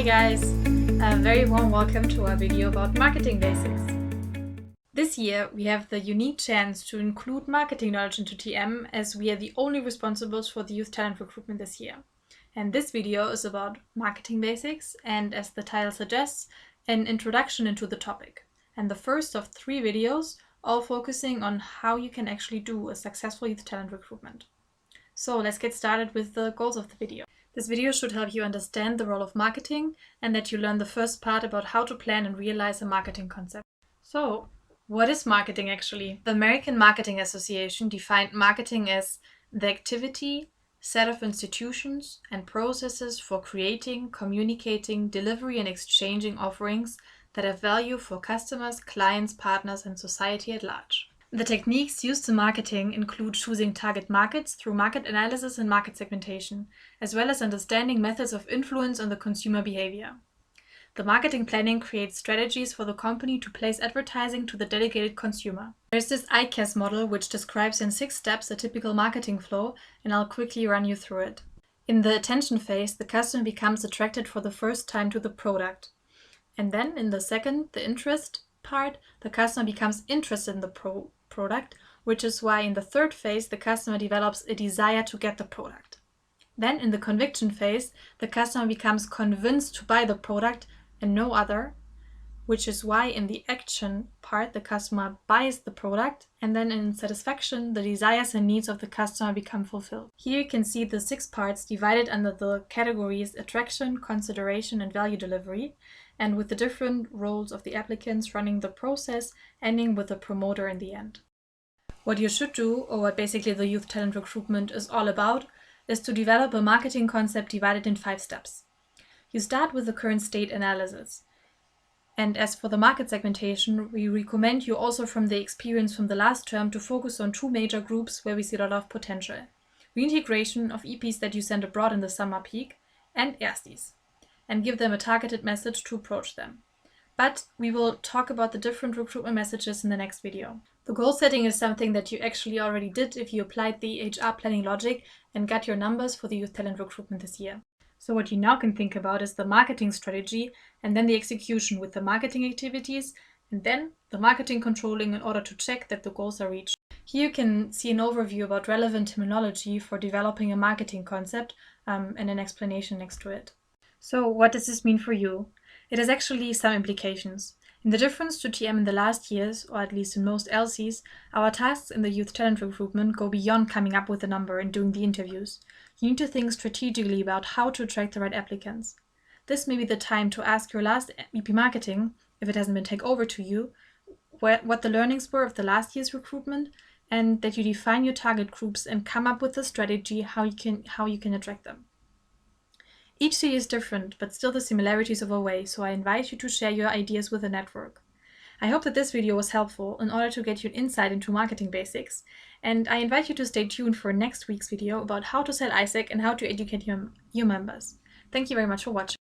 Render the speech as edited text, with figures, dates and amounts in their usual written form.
Hi guys! A very warm welcome to our video about marketing basics. This year we have the unique chance to include marketing knowledge into TM as we are the only responsibles for the youth talent recruitment this year. And this video is about marketing basics and, as the title suggests, an introduction into the topic. And the first of 3 videos, all focusing on how you can actually do a successful youth talent recruitment. So let's get started with the goals of the video. This video should help you understand the role of marketing and that you learn the first part about how to plan and realize a marketing concept. So, what is marketing actually? The American Marketing Association defined marketing as the activity, set of institutions, and processes for creating, communicating, delivery, and exchanging offerings that have value for customers, clients, partners, and society at large. The techniques used in marketing include choosing target markets through market analysis and market segmentation, as well as understanding methods of influence on the consumer behavior. The marketing planning creates strategies for the company to place advertising to the dedicated consumer. There's this ICAS model which describes in 6 steps a typical marketing flow, and I'll quickly run you through it. In the attention phase, the customer becomes attracted for the first time to the product. And then in the second, the interest part, the customer becomes interested in the product, which is why in the third phase, the customer develops a desire to get the product. Then in the conviction phase, the customer becomes convinced to buy the product and no other, which is why in the action part, the customer buys the product, and then in satisfaction, the desires and needs of the customer become fulfilled. Here you can see the 6 parts divided under the categories attraction, consideration, and value delivery, and with the different roles of the applicants running the process, ending with the promoter in the end. What you should do, or what basically the youth talent recruitment is all about, is to develop a marketing concept divided in 5 steps. You start with the current state analysis. And as for the market segmentation, we recommend you also from the experience from the last term to focus on 2 major groups where we see a lot of potential. Reintegration of EPs that you send abroad in the summer peak, and Erstis, and give them a targeted message to approach them. But we will talk about the different recruitment messages in the next video. The goal setting is something that you actually already did if you applied the HR planning logic and got your numbers for the youth talent recruitment this year. So what you now can think about is the marketing strategy and then the execution with the marketing activities and then the marketing controlling in order to check that the goals are reached. Here you can see an overview about relevant terminology for developing a marketing concept and an explanation next to it. So what does this mean for you? It has actually some implications. In the difference to TM in the last years, or at least in most LCs, our tasks in the youth talent recruitment go beyond coming up with a number and doing the interviews. You need to think strategically about how to attract the right applicants. This may be the time to ask your last VP marketing, if it hasn't been taken over to you, what the learnings were of the last year's recruitment, and that you define your target groups and come up with a strategy how you can attract them. Each city is different, but still the similarities overweigh, so I invite you to share your ideas with the network. I hope that this video was helpful in order to get you an insight into marketing basics, and I invite you to stay tuned for next week's video about how to sell ISEC and how to educate your members. Thank you very much for watching.